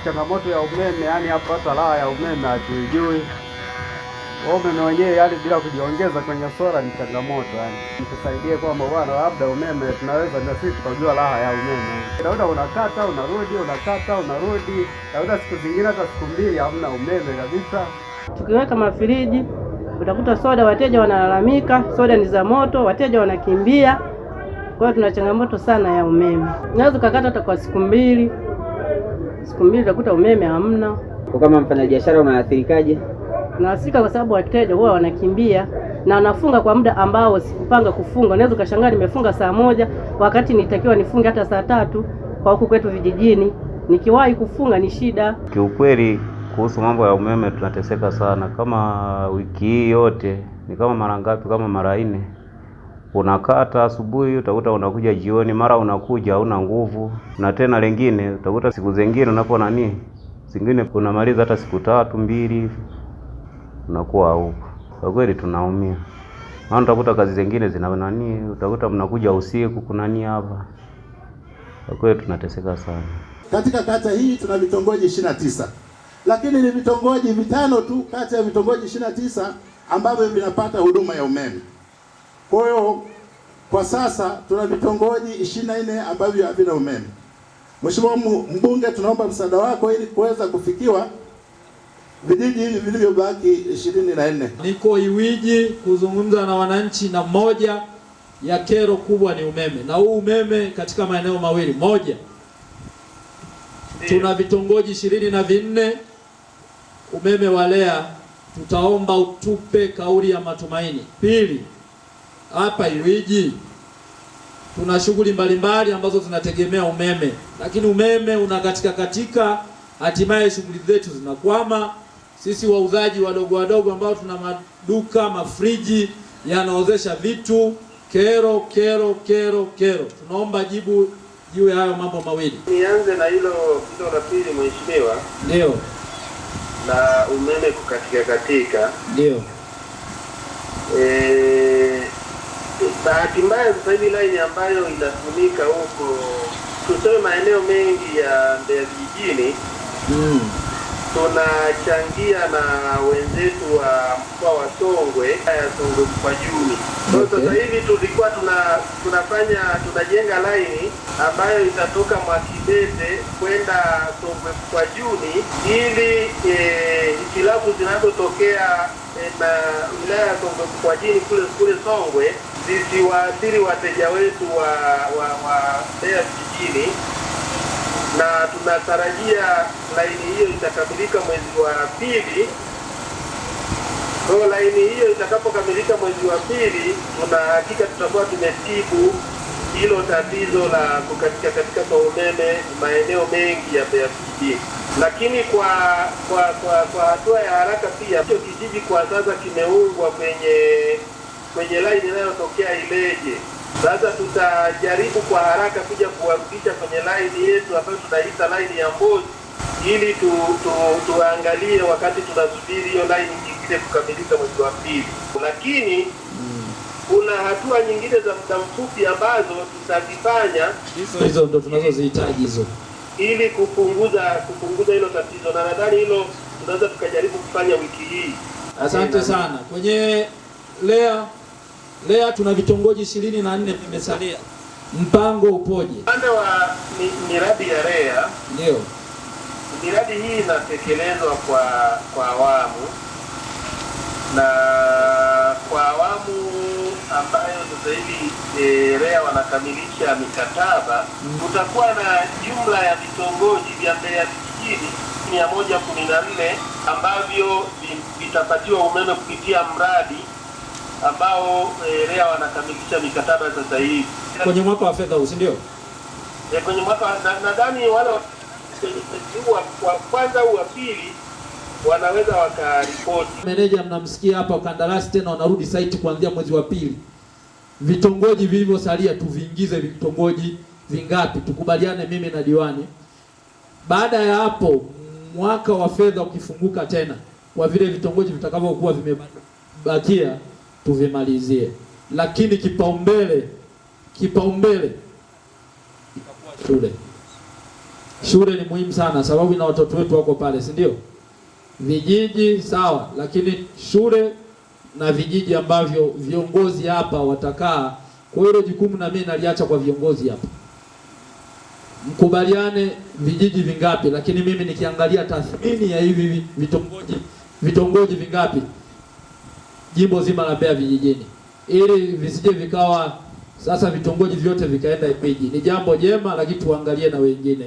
changamoto ya umeme, yani hapa hata raha ya umeme hatuijui. Umeme wenyewe yani bila kujiongeza kwenye sola ni changamoto yani. Mtusaidie kwamba bwana, labda umeme tunaweza na sisi tukajua raha ya umeme. Labda unakata unarudi, unakata unarudi, labda siku zingine hata siku mbili hamna umeme kabisa. Tukiweka mafriji utakuta soda wateja wanalalamika, soda ni za moto, wateja wanakimbia. Kwa hiyo tuna changamoto sana ya umeme. Unaweza kukata hata kwa siku mbili utakuta umeme hamna. Kwa kama mfanyabiashara unaathirikaje? Naathirika kwa sababu wateja huwa wanakimbia na wanafunga kwa muda ambao sikupanga kufunga. Unaweza ukashangaa nimefunga saa 1 wakati nitakiwa nifunge hata saa 3 kwa huku kwetu vijijini. Nikiwahi kufunga ni shida. Kiukweli kuhusu mambo ya umeme tunateseka sana. Kama wiki hii yote ni kama mara ngapi? Kama mara 4. Unakata asubuhi, utakuta unakuja jioni, mara unakuja hauna nguvu. Na tena lengine utakuta siku zingine unapo zingine unamaliza hata siku 3 2 unakuwa huko. Kwa kweli tunaumia. Maana utakuta kazi zingine zina utakuta mnakuja usiku kuna hapa. Kwa kweli tunateseka sana. Katika kata hii tuna vitongoji 29. Lakini ni vitongoji 5 tu kati ya vitongoji 29 ambavyo vinapata huduma ya umeme. Kwa hiyo kwa sasa tuna vitongoji 24 ambavyo havina umeme. Mheshimiwa Mbunge, tunaomba msaada wako ili kuweza kufikiwa vijiji hivi vilivyobaki 24. Niko Iwiji kuzungumza na wananchi, na moja ya kero kubwa ni umeme. Na huu umeme katika maeneo mawili. Moja, tuna vitongoji 24 umeme wa REA, tutaomba utupe kauli ya matumaini. Pili, hapa Iwiji tuna shughuli mbalimbali ambazo zinategemea umeme, lakini umeme unakatika, hatimaye shughuli zetu zinakwama. Sisi wauzaji wadogo ambao tuna maduka, mafriji yanaozesha vitu, kero. Tunaomba jibu juu ya hayo mambo mawili. Nianze na hilo la pili mheshimiwa. Ndio. Na umeme kukatika. Ndio. Bahati mbaya sasa hivi line ambayo inatumika huko tuseme maeneo mengi ya Mbeya vijijini tunachangia na wenzetu wa mkoa wa Songwe ya Songwe Mkwajuni. Sasa hivi tulikuwa tunajenga line ambayo itatoka Mwakibete kwenda Songwe Mkwajuni ili hitilafu zinazotokea na wilaya ya Songwe Mkwajuni kule Songwe zisiwaathiri wateja wetu wa Mbeya vijijini, na tunatarajia laini hiyo itakamilika mwezi wa 2. Kwa laini hiyo itakapokamilika mwezi wa 2, tuna hakika tutakuwa tumetibu hilo tatizo la kukatika kwa umeme maeneo mengi ya Mbeya vijijini. Lakini kwa hatua ya haraka pia hicho kijiji kwa sasa kimeungwa kwenye line inayotokea Ileje. Sasa tutajaribu kwa haraka kuja kuwarudisha kwenye line yetu ambayo tunaita line ya Mbozi ili tuangalie wakati tunasubiri hiyo line nyingine kukamilika mwezi wa 2. Lakini kuna hatua nyingine za muda mfupi ambazo tutazifanya, hizo ndo tunazozihitaji hizo, ili kupunguza hilo tatizo, na nadhani hilo tunaweza tukajaribu kufanya wiki hii. Asante sana. Kwenye REA tuna vitongoji 24 vimesalia. Mpango upoje? Upande wa miradi ya REA, ndio miradi hii inatekelezwa kwa awamu, na kwa awamu ambayo sasa hivi REA wanakamilisha mikataba, tutakuwa na jumla ya vitongoji vya Mbeya vijijini 114 ambavyo vitapatiwa umeme kupitia mradi ambao REA wanakamilisha mikataba sasa hivi kwenye mwaka wa fedha huu, si ndio? Kwenye mwaka nadhani wale wa kwanza au wa pili wanaweza wakaripoti. Meneja mnamsikia hapa, kandarasi tena wanarudi site kuanzia mwezi wa 2. Vitongoji vilivyosalia tuviingize vitongoji vingapi, tukubaliane mimi na diwani. Baada ya hapo mwaka wa fedha ukifunguka tena, kwa vile vitongoji vitakavyokuwa vimebakia tuvimalizie, lakini kipaumbele itakuwa shule. Shule ni muhimu sana, sababu ina watoto wetu wako pale, si ndio? Vijiji sawa, lakini shule na vijiji ambavyo viongozi hapa watakaa. Kwa hiyo jukumu na mimi naliacha kwa viongozi hapa, mkubaliane vijiji vingapi, lakini mimi nikiangalia tathmini ya hivi vitongoji vingapi jimbo zima la Mbeya vijijini, ili visije vikawa sasa vitongoji vyote vikaenda Ipiji. Ni jambo jema, lakini tuangalie na wengine.